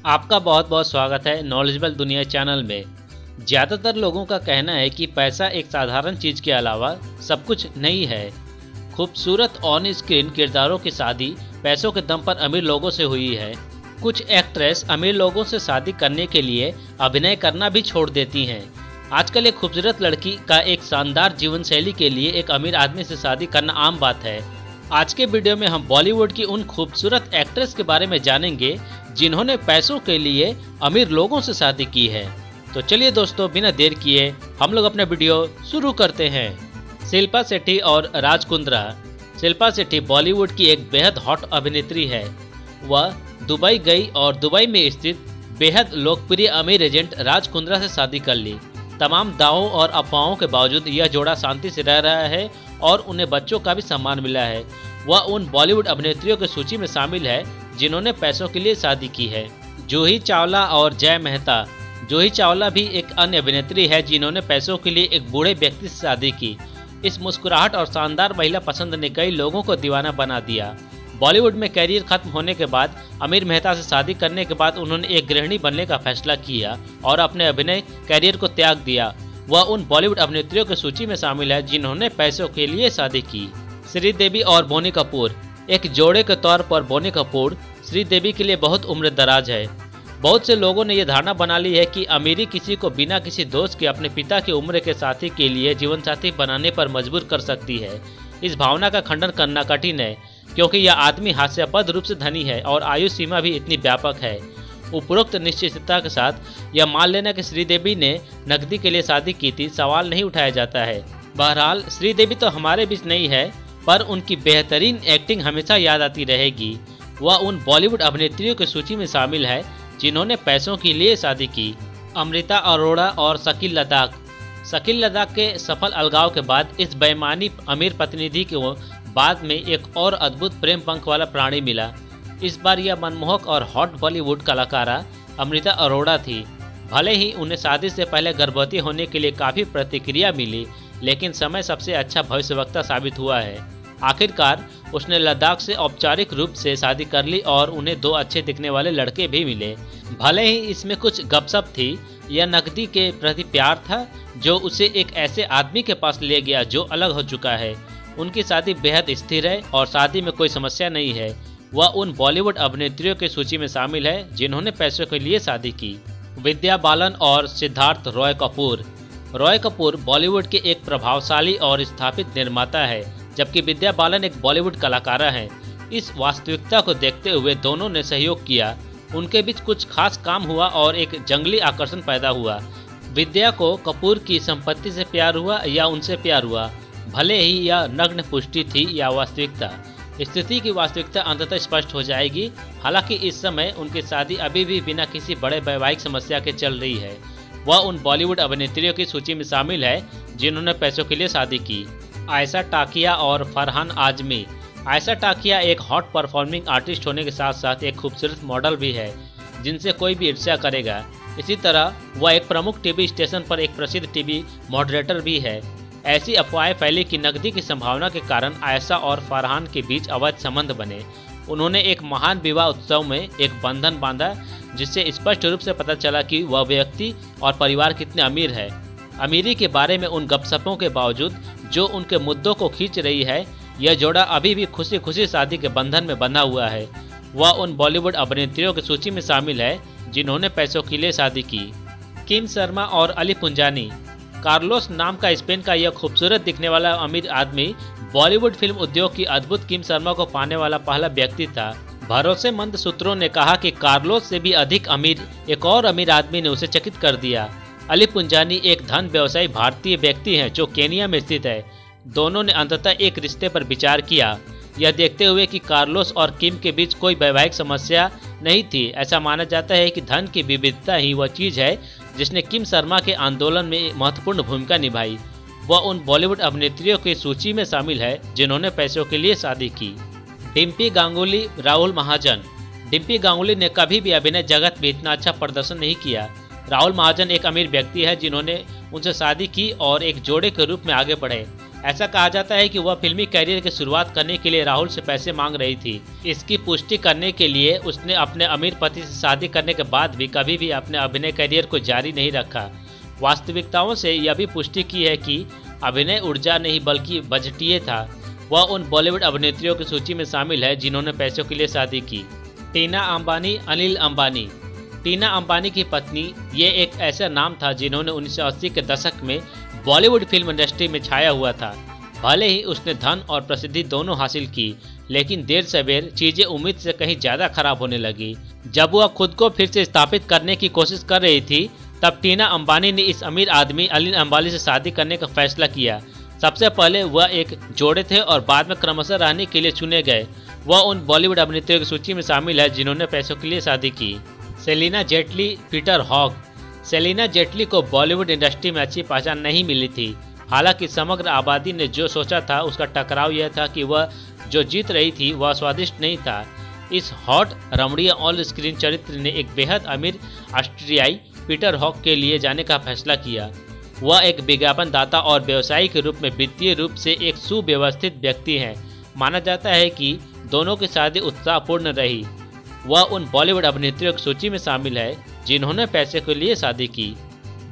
आपका बहुत बहुत स्वागत है नॉलेजेबल दुनिया चैनल में। ज़्यादातर लोगों का कहना है कि पैसा एक साधारण चीज़ के अलावा सब कुछ नहीं है। खूबसूरत ऑन स्क्रीन किरदारों की शादी पैसों के दम पर अमीर लोगों से हुई है। कुछ एक्ट्रेस अमीर लोगों से शादी करने के लिए अभिनय करना भी छोड़ देती हैं। आजकल एक खूबसूरत लड़की का एक शानदार जीवन शैली के लिए एक अमीर आदमी से शादी करना आम बात है। आज के वीडियो में हम बॉलीवुड की उन खूबसूरत एक्ट्रेस के बारे में जानेंगे जिन्होंने पैसों के लिए अमीर लोगों से शादी की है। तो चलिए दोस्तों, बिना देर किए हम लोग अपना वीडियो शुरू करते हैं। शिल्पा शेट्टी और राज कुंद्रा। शिल्पा शेट्टी बॉलीवुड की एक बेहद हॉट अभिनेत्री है। वह दुबई गई और दुबई में स्थित बेहद लोकप्रिय अमीर एजेंट राज कुंद्रा से शादी कर ली। तमाम दावों और अफवाहों के बावजूद यह जोड़ा शांति से रह रहा है और उन्हें बच्चों का भी सम्मान मिला है। वह उन बॉलीवुड अभिनेत्रियों की सूची में शामिल है जिन्होंने पैसों के लिए शादी की है। जूही चावला और जय मेहता। जूही चावला भी एक अन्य अभिनेत्री है जिन्होंने पैसों के लिए एक बूढ़े व्यक्ति से शादी की। इस मुस्कुराहट और शानदार महिला पसंद ने कई लोगों को दीवाना बना दिया। बॉलीवुड में करियर खत्म होने के बाद आमिर मेहता से शादी करने के बाद उन्होंने एक गृहिणी बनने का फैसला किया और अपने अभिनय करियर को त्याग दिया। वह उन बॉलीवुड अभिनेत्रियों की सूची में शामिल है जिन्होंने पैसों के लिए शादी की। श्रीदेवी और बोनी कपूर। एक जोड़े के तौर पर बोनी कपूर श्रीदेवी के लिए बहुत उम्रदराज है। बहुत से लोगों ने यह धारणा बना ली है कि अमीरी किसी को बिना किसी दोस्त के अपने पिता की उम्र के साथी के लिए जीवन साथी बनाने पर मजबूर कर सकती है। इस भावना का खंडन करना कठिन है क्योंकि यह आदमी हास्यास्पद रूप से धनी है और आयु सीमा भी इतनी व्यापक है। उपरोक्त निश्चितता के साथ यह मान लेना कि श्रीदेवी ने नकदी के लिए शादी की थी सवाल नहीं उठाया जाता है। बहरहाल श्रीदेवी तो हमारे बीच नहीं है, पर उनकी बेहतरीन एक्टिंग हमेशा याद आती रहेगी। वह उन बॉलीवुड अभिनेत्रियों की सूची में शामिल है जिन्होंने पैसों के लिए शादी की। अमृता अरोड़ा और शकील लद्दाख। शकील लद्दाख के सफल अलगाव के बाद इस बेईमानी अमीर प्रतिनिधि को बाद में एक और अद्भुत प्रेम पंख वाला प्राणी मिला। इस बार यह मनमोहक और हॉट बॉलीवुड कलाकारा अमृता अरोड़ा थी। भले ही उन्हें शादी से पहले गर्भवती होने के लिए काफ़ी प्रतिक्रिया मिली, लेकिन समय सबसे अच्छा भविष्यवक्ता साबित हुआ है। आखिरकार उसने लद्दाख से औपचारिक रूप से शादी कर ली और उन्हें 2 अच्छे दिखने वाले लड़के भी मिले। भले ही इसमें कुछ गपशप थी, यह नकदी के प्रति प्यार था जो उसे एक ऐसे आदमी के पास ले गया जो अलग हो चुका है। उनकी शादी बेहद स्थिर है और शादी में कोई समस्या नहीं है। वह उन बॉलीवुड अभिनेत्रियों की सूची में शामिल है जिन्होंने पैसों के लिए शादी की। विद्या बालन और सिद्धार्थ रॉय कपूर। रॉय कपूर बॉलीवुड के एक प्रभावशाली और स्थापित निर्माता है, जबकि विद्या बालन एक बॉलीवुड कलाकारा है। इस वास्तविकता को देखते हुए दोनों ने सहयोग किया। उनके बीच कुछ खास काम हुआ और एक जंगली आकर्षण पैदा हुआ। विद्या को कपूर की संपत्ति से प्यार हुआ या उनसे प्यार हुआ, भले ही यह नग्न पुष्टि थी या वास्तविकता। स्थिति की वास्तविकता अंततः स्पष्ट हो जाएगी। हालांकि इस समय उनकी शादी अभी भी बिना किसी बड़े वैवाहिक समस्या के चल रही है। वह उन बॉलीवुड अभिनेत्रियों की सूची में शामिल है जिन्होंने पैसों के लिए शादी की। आयशा टाकिया और फरहान आजमी। आयशा टाकिया एक हॉट परफॉर्मिंग आर्टिस्ट होने के साथ साथ एक खूबसूरत मॉडल भी है जिनसे कोई भी ईर्ष्या करेगा। इसी तरह वह एक प्रमुख टीवी स्टेशन पर एक प्रसिद्ध टीवी मॉडरेटर भी है। ऐसी अफवाहें फैली कि नकदी की संभावना के कारण आयशा और फरहान के बीच अवैध संबंध बने। उन्होंने एक महान विवाह उत्सव में एक बंधन बांधा जिससे स्पष्ट रूप से पता चला कि वह व्यक्ति और परिवार कितने अमीर है। अमीरी के बारे में उन गपशपों के बावजूद जो उनके मुद्दों को खींच रही है, यह जोड़ा अभी भी खुशी खुशी शादी के बंधन में बंधा हुआ है। वह उन बॉलीवुड अभिनेत्रियों की सूची में शामिल है जिन्होंने पैसों के लिए शादी की। किम शर्मा और अली पुंजानी। कार्लोस नाम का स्पेन का यह खूबसूरत दिखने वाला अमीर आदमी बॉलीवुड फिल्म उद्योग की अद्भुत किम शर्मा को पाने वाला पहला व्यक्ति था। भरोसेमंद सूत्रों ने कहा कि कार्लोस से भी अधिक अमीर एक और अमीर आदमी ने उसे चकित कर दिया। अली पुंजानी एक धन व्यवसायी भारतीय व्यक्ति हैं जो केनिया में स्थित है। दोनों ने अंततः एक रिश्ते पर विचार किया, यह देखते हुए कि कार्लोस और किम के बीच कोई वैवाहिक समस्या नहीं थी। ऐसा माना जाता है कि धन की विविधता ही वह चीज़ है जिसने किम शर्मा के आंदोलन में महत्वपूर्ण भूमिका निभाई। वह उन बॉलीवुड अभिनेत्रियों की सूची में शामिल है जिन्होंने पैसों के लिए शादी की। डिम्पी गांगुली, राहुल महाजन। डिम्पी गांगुली ने कभी भी अभिनय जगत में इतना अच्छा प्रदर्शन नहीं किया। राहुल महाजन एक अमीर व्यक्ति है जिन्होंने उनसे शादी की और एक जोड़े के रूप में आगे बढ़े। ऐसा कहा जाता है कि वह फिल्मी कैरियर की शुरुआत करने के लिए राहुल से पैसे मांग रही थी। इसकी पुष्टि करने के लिए उसने अपने अमीर पति से शादी करने के बाद भी कभी भी अपने अभिनय कैरियर को जारी नहीं रखा। वास्तविकताओं से यह भी पुष्टि की है कि अभिनय ऊर्जा नहीं बल्कि बजटीय था। वह उन बॉलीवुड अभिनेत्रियों की सूची में शामिल है जिन्होंने पैसों के लिए शादी की। टीना अंबानी, अनिल अंबानी। टीना अंबानी की पत्नी ये एक ऐसा नाम था जिन्होंने 1980 के दशक में बॉलीवुड फिल्म इंडस्ट्री में छाया हुआ था। भले ही उसने धन और प्रसिद्धि दोनों हासिल की, लेकिन देर सवेर चीजें उम्मीद से कहीं ज्यादा खराब होने लगी। जब वह खुद को फिर से स्थापित करने की कोशिश कर रही थी, तब टीना अंबानी ने इस अमीर आदमी अनिल अंबानी से शादी करने का फैसला किया। सबसे पहले वह एक जोड़े थे और बाद में क्रमशः रहने के लिए चुने गए। वह उन बॉलीवुड अभिनेत्रियों की सूची में शामिल है जिन्होंने पैसों के लिए शादी की। Celina Jaitley, Peter Hogg. सेलिना जेटली को बॉलीवुड इंडस्ट्री में अच्छी पहचान नहीं मिली थी। हालांकि समग्र आबादी ने जो सोचा था उसका टकराव यह था कि वह जो जीत रही थी वह स्वादिष्ट नहीं था। इस हॉट रमणीय ऑन स्क्रीन चरित्र ने एक बेहद अमीर ऑस्ट्रियाई पीटर हॉग के लिए जाने का फैसला किया। वह एक विज्ञापन दाता और व्यवसायी के रूप में वित्तीय रूप से एक सुव्यवस्थित व्यक्ति हैं। माना जाता है कि दोनों की शादी उत्साहपूर्ण रही। वह उन बॉलीवुड अभिनेत्रियों की सूची में शामिल है जिन्होंने पैसे के लिए शादी की।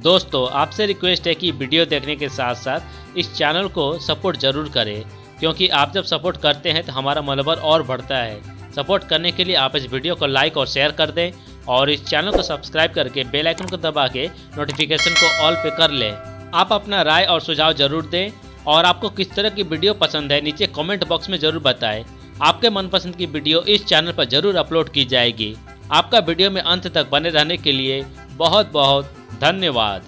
दोस्तों, आपसे रिक्वेस्ट है कि वीडियो देखने के साथ साथ इस चैनल को सपोर्ट जरूर करें, क्योंकि आप जब सपोर्ट करते हैं तो हमारा मनोबल और बढ़ता है। सपोर्ट करने के लिए आप इस वीडियो को लाइक और शेयर कर दें और इस चैनल को सब्सक्राइब करके बेल आइकन को दबा के नोटिफिकेशन को ऑल पे कर लें। आप अपना राय और सुझाव जरूर दें और आपको किस तरह की वीडियो पसंद है नीचे कमेंट बॉक्स में जरूर बताएं। आपके मनपसंद की वीडियो इस चैनल पर जरूर अपलोड की जाएगी। आपका वीडियो में अंत तक बने रहने के लिए बहुत बहुत धन्यवाद।